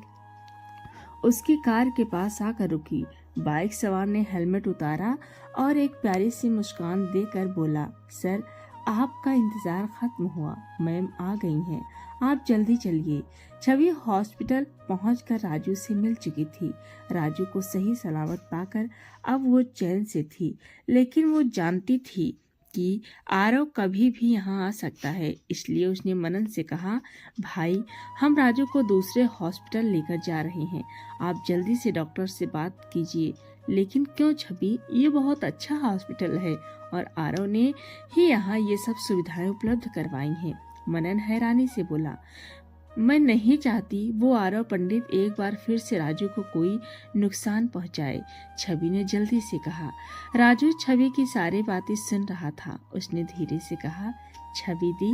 उसकी कार के पास आकर रुकी। बाइक सवार ने हेलमेट उतारा और एक प्यारी सी मुस्कान देकर बोला, सर आपका इंतजार खत्म हुआ, मैम आ गई हैं, आप जल्दी चलिए। छवि हॉस्पिटल पहुंचकर राजू से मिल चुकी थी। राजू को सही सलामत पाकर अब वो चैन से थी, लेकिन वो जानती थी कि आरव कभी भी यहाँ आ सकता है। इसलिए उसने मनन से कहा, भाई हम राजू को दूसरे हॉस्पिटल लेकर जा रहे हैं, आप जल्दी से डॉक्टर से बात कीजिए। लेकिन क्यों छवि, ये बहुत अच्छा हॉस्पिटल है और आरव ने ही यहाँ ये सब सुविधाएं उपलब्ध करवाई हैं। मनन हैरानी से बोला, मैं नहीं चाहती वो आरव पंडित एक बार फिर से राजू को कोई नुकसान पहुंचाए। छवि ने जल्दी से कहा। राजू छवि की सारी बातें सुन रहा था। उसने धीरे से कहा, छवि दी,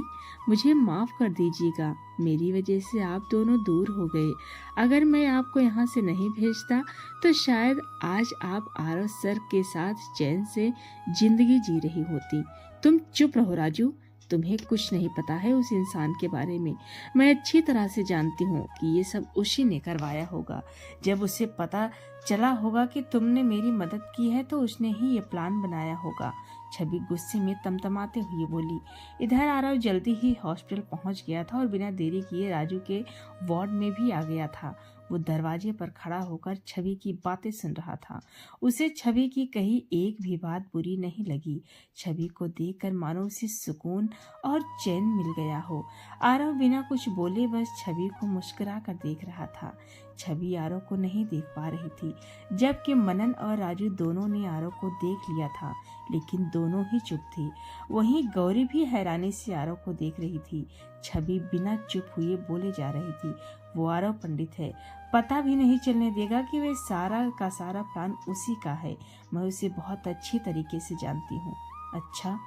मुझे माफ कर दीजिएगा, मेरी वजह से आप दोनों दूर हो गए। अगर मैं आपको यहाँ से नहीं भेजता तो शायद आज आप आरव सर के साथ चैन से जिंदगी जी रही होती। तुम चुप रहो राजू, तुम्हें कुछ नहीं पता है उस इंसान के बारे में। मैं अच्छी तरह से जानती हूँ कि ये सब उसी ने करवाया होगा। जब उसे पता चला होगा कि तुमने मेरी मदद की है तो उसने ही ये प्लान बनाया होगा। छवि गुस्से में तमतमाते हुए बोली। इधर आरव जल्दी ही हॉस्पिटल पहुंच गया था और बिना देरी किए राजू के वार्ड में भी आ गया था। वो दरवाजे पर खड़ा होकर छवि की बातें सुन रहा था। उसे छवि की कही एक भी बात बुरी नहीं लगी। छवि को देखकर मानो उसे सुकून और चैन मिल गया हो। आरव बिना कुछ बोले बस छवि को मुस्कुरा कर देख रहा था। छवि आरव को नहीं देख पा रही थी, जबकि मनन और राजू दोनों ने आरव को देख लिया था, लेकिन दोनों ही चुप थी। वहीं गौरी भी हैरानी से आरव को देख रही थी। छवि बिना चुप हुए बोले जा रही थी, वो आरव पंडित है, पता भी नहीं चलने देगा कि वे सारा का सारा प्लान उसी का है। मैं उसे बहुत अच्छी तरीके से जानती हूँ। अच्छा,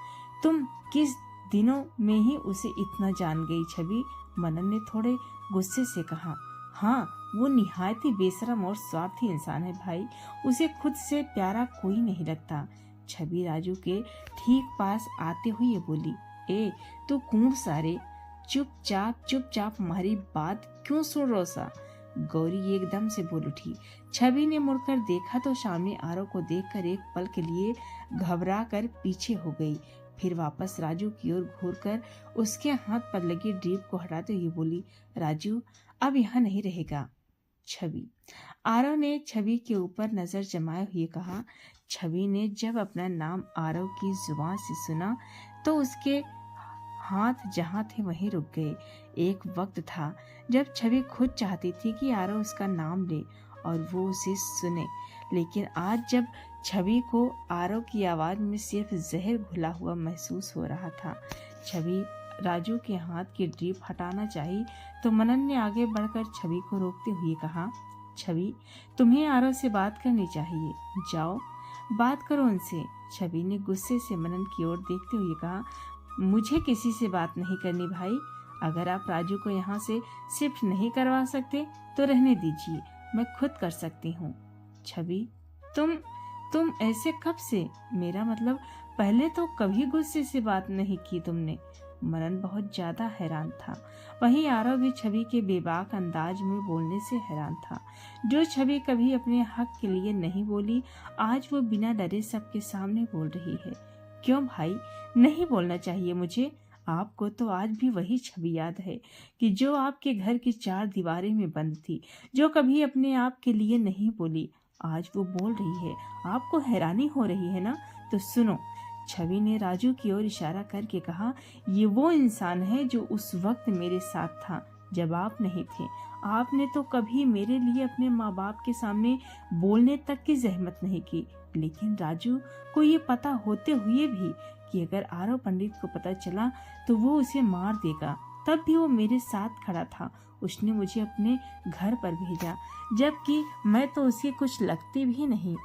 तुम किस दिनों में ही उसे इतना जान गई छवि? मनन ने थोड़े गुस्से से कहा। हाँ, वो निहायत ही बेशरम और स्वार्थी इंसान है भाई, उसे खुद से प्यारा कोई नहीं लगता। छवि राजू के ठीक पास आते हुए बोली, ए तो कूड़ सारे, चुपचाप हमारी बात क्यों सुन रोसा? गौरी एकदम से बोल उठी। छवि ने मुड़कर देखा तो सामने आरव को देखकर एक पल के लिए घबरा कर पीछे हो गई। फिर वापस राजू की ओर घूरकर उसके हाथ पर लगी ड्रिप को हटाते हुए बोली, राजू अब यहाँ नहीं रहेगा। छवि। आरव ने छवि के ऊपर नजर जमाए हुए कहा। छवि ने जब अपना नाम आरव की जुबान से सुना तो उसके हाथ जहाँ थे वहीं रुक गए। एक वक्त था जब छवि खुद चाहती थी कि आरव उसका नाम ले और वो उसे सुने, लेकिन आज जब छवि को आरव की आवाज में सिर्फ जहर घुला हुआ महसूस हो रहा था। छवि राजू के हाथ की ड्रिप हटाना चाही तो मनन ने आगे बढ़कर छवि को रोकते हुए कहा, छवि तुम्हें आरव से बात करनी चाहिए, जाओ बात करो उनसे। छवि ने गुस्से से मनन की ओर देखते हुए कहा, मुझे किसी से बात नहीं करनी भाई, अगर आप राजू को यहाँ से शिफ्ट नहीं करवा सकते तो रहने दीजिए, मैं खुद कर सकती हूँ। छवि तुम ऐसे कब से? मेरा मतलब पहले तो कभी गुस्से से बात नहीं की तुमने। मनन बहुत ज्यादा हैरान था। वहीं आरव भी छवि के बेबाक अंदाज में बोलने से हैरान था। जो छवि कभी अपने हक के लिए नहीं बोली, आज वो बिना डरे सबके सामने बोल रही है। क्यों भाई, नहीं बोलना चाहिए मुझे? आपको तो आज भी वही छवि याद है कि जो आपके घर की चार दीवारें में बंद थी, जो कभी अपने आप के लिए नहीं बोली। आज वो बोल रही है, आपको हैरानी हो रही है ना? तो सुनो, छवि ने राजू की ओर इशारा करके कहा, ये वो इंसान है जो उस वक्त मेरे साथ था जब आप नहीं थे। आपने तो कभी मेरे लिए अपने माँ बाप के सामने बोलने तक की जहमत नहीं की। लेकिन राजू को ये पता होते हुए भी कि अगर आरव पंडित को पता चला तो वो उसे मार देगा, तब भी वो मेरे साथ खड़ा था। उसने मुझे अपने घर पर भेजा, जबकि मैं तो उसे कुछ लगती भी नहीं।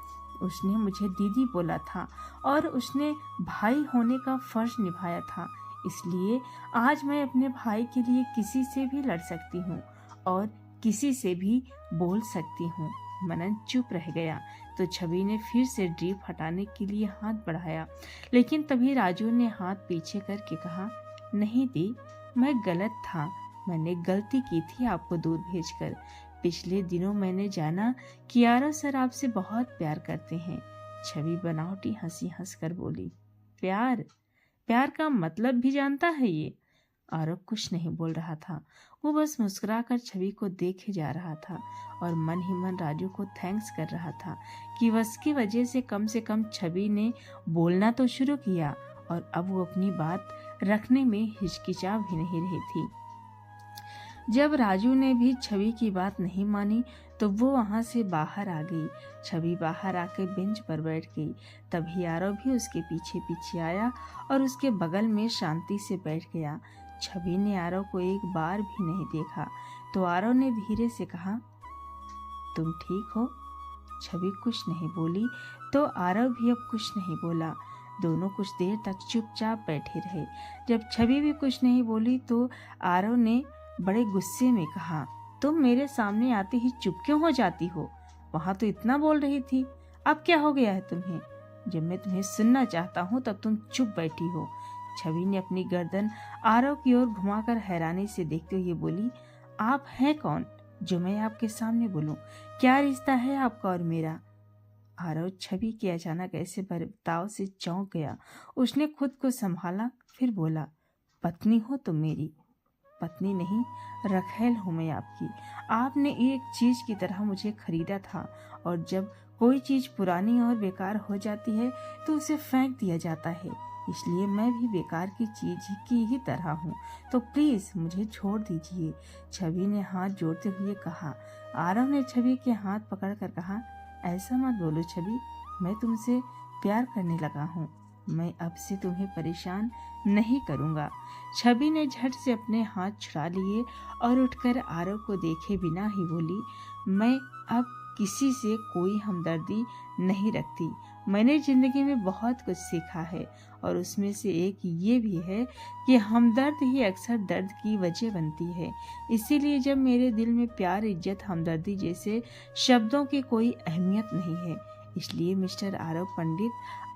उसने मुझे दीदी बोला था और उसने भाई होने का फर्ज निभाया था। इसलिए आज मैं अपने भाई के लिए किसी से भी लड़ सकती हूँ और किसी से भी बोल सकती हूँ। मनन चुप रह गया तो छवि ने फिर से ड्रिप हटाने के लिए हाथ बढ़ाया, लेकिन तभी राजू ने हाथ पीछे करके कहा, नहीं दी, मैं गलत था। मैंने गलती की थी आपको दूर भेजकर। पिछले दिनों मैंने जाना कि आरव सर आपसे बहुत प्यार करते हैं। छवि बनावटी हंसी हंसकर बोली, प्यार? प्यार का मतलब भी जानता है ये? आरव कुछ नहीं बोल रहा था। वो बस मुस्कुराकर छवि को देखे जा रहा था और मन ही मन राजू को थैंक्स कर रहा था कि उसकी वजह से कम छवि ने बोलना तो शुरू किया और अब वो अपनी बात रखने में हिचकिचा भी नहीं रही थी। जब राजू ने भी छवि की बात नहीं मानी तो वो वहां से बाहर आ गई। छवि बाहर आके बेंच पर बैठ गई। तभी आरव भी उसके पीछे पीछे आया और उसके बगल में शांति से बैठ गया। छवि ने आरव को एक बार भी नहीं देखा तो आरव ने धीरे से कहा, तुम ठीक हो? छवि कुछ नहीं बोली तो आरव भी अब कुछ नहीं बोला। दोनों कुछ देर तक चुपचाप बैठे रहे। जब छवि भी कुछ नहीं बोली तो आरव ने बड़े गुस्से में कहा, तुम मेरे सामने आते ही चुप क्यों हो जाती हो? वहां तो इतना बोल रही थी, अब क्या हो गया है तुम्हें? जब मैं तुम्हें सुनना चाहता हूँ तब तुम चुप बैठी हो। छवि ने अपनी गर्दन आरव की ओर घुमाकर हैरानी से देखते हुए बोली, आप हैं कौन जो मैं आपके सामने बोलूं? क्या रिश्ता है आपका और मेरा? आरव छवि के अचानक ऐसे बर्ताव से चौंक गया। उसने खुद को संभाला, फिर बोला, पत्नी हो तुम मेरी? पत्नी नहीं, रखेल हूँ मैं आपकी। आपने एक चीज की तरह मुझे खरीदा था और जब कोई चीज पुरानी और बेकार हो जाती है तो उसे फेंक दिया जाता है। इसलिए मैं भी बेकार की चीज की ही तरह हूँ, तो प्लीज मुझे छोड़ दीजिए। छवि ने हाथ जोड़ते हुए कहा। आरव ने छवि के हाथ पकड़कर कहा, ऐसा मत बोलो छवि, मैं तुमसे प्यार करने लगा हूँ। मैं अब से तुम्हें परेशान नहीं करूँगा। छवि ने झट से अपने हाथ छुड़ा लिए और उठकर आरव को देखे बिना ही बोली, मैं अब किसी से कोई हमदर्दी नहीं रखती। मैंने जिंदगी में बहुत कुछ सीखा है और उसमें से एक ये भी है कि हमदर्द ही अक्सर दर्द की वजह बनती है। इसीलिए जब मेरे दिल में प्यार, इज्जत, हमदर्दी जैसे शब्दों की कोई अहमियत नहीं है। इसलिए मिस्टर आरव पंडित,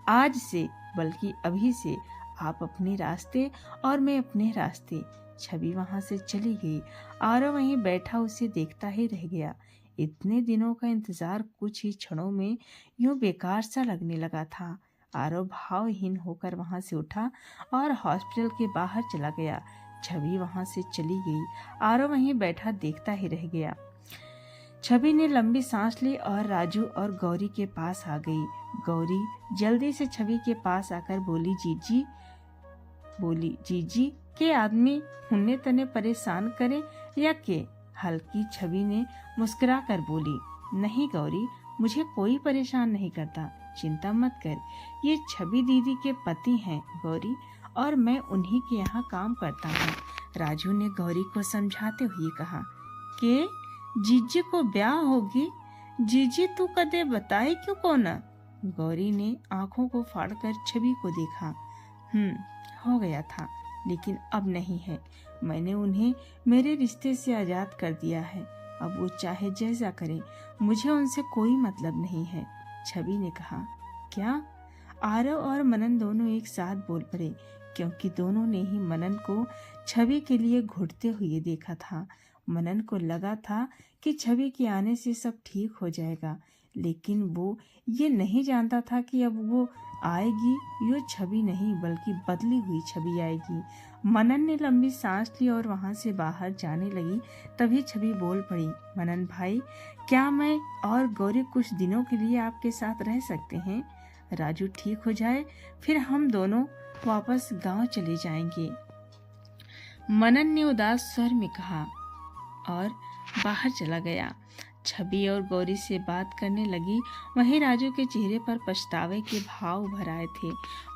आज से बल्कि अभी से आप अपने रास्ते और मैं अपने रास्ते। छवि वहां से चली गई। आरव वहीं बैठा उसे देखता ही रह गया। इतने दिनों का इंतजार कुछ ही क्षणों में यूं बेकार सा लगने लगा था। आरव भावहीन होकर वहां से उठा और हॉस्पिटल के बाहर चला गया। छवि वहां से चली गई। आरव वहीं बैठा देखता ही रह गया। छवि ने लंबी सांस ली और राजू और गौरी के पास आ गई। गौरी जल्दी से छवि के पास आकर बोली, जीजी के आदमी हुन्ने तने परेशान करे या के? हल्की छवि ने मुस्कुरा कर बोली, नहीं गौरी, मुझे कोई परेशान नहीं करता, चिंता मत कर। ये छवि दीदी के पति हैं गौरी, और मैं उन्हीं के यहाँ काम करता हूँ। राजू ने गौरी को समझाते हुए कहा, के जीजी को ब्याह होगी? जीजी तू कदे बताए क्यों को ना? गौरी ने आंखों को फाड़कर छवि को देखा। हो गया था, लेकिन अब नहीं है। मैंने उन्हें मेरे रिश्ते से आजाद कर दिया है। अब वो चाहे जैसा करे, मुझे उनसे कोई मतलब नहीं है। छवि ने कहा, क्या? आरव और मनन दोनों एक साथ बोल पड़े, क्योंकि दोनों ने ही मनन को छवि के लिए घुटते हुए देखा था। मनन को लगा था कि छवि के आने से सब ठीक हो जाएगा, लेकिन वो ये नहीं जानता था कि अब वो आएगी, यो छवि नहीं बल्कि बदली हुई छवि आएगी। मनन ने लंबी सांस ली और वहां से बाहर जाने लगी। तभी छवि बोल पड़ी, मनन भाई, क्या मैं और गौरी कुछ दिनों के लिए आपके साथ रह सकते हैं? राजू ठीक हो जाए फिर हम दोनों वापस गांव चले जाएंगे। मनन ने उदास स्वर में कहा और बाहर चला गया। छवि और गौरी से बात करने लगी। वहीं राजू के चेहरे पर पछतावे के भाव भर आए थे।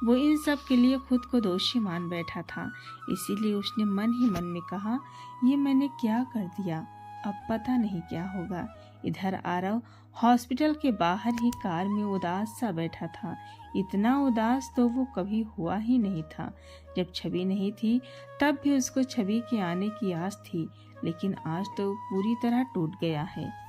वो इन सब के लिए खुद को दोषी मान बैठा था। इसीलिए उसने मन ही मन में कहा, ये मैंने क्या कर दिया, अब पता नहीं क्या होगा। इधर आरव हॉस्पिटल के बाहर ही कार में उदास सा बैठा था। इतना उदास तो वो कभी हुआ ही नहीं था। जब छवि नहीं थी तब भी उसको छवि के आने की आस थी, लेकिन आज तो पूरी तरह टूट गया है।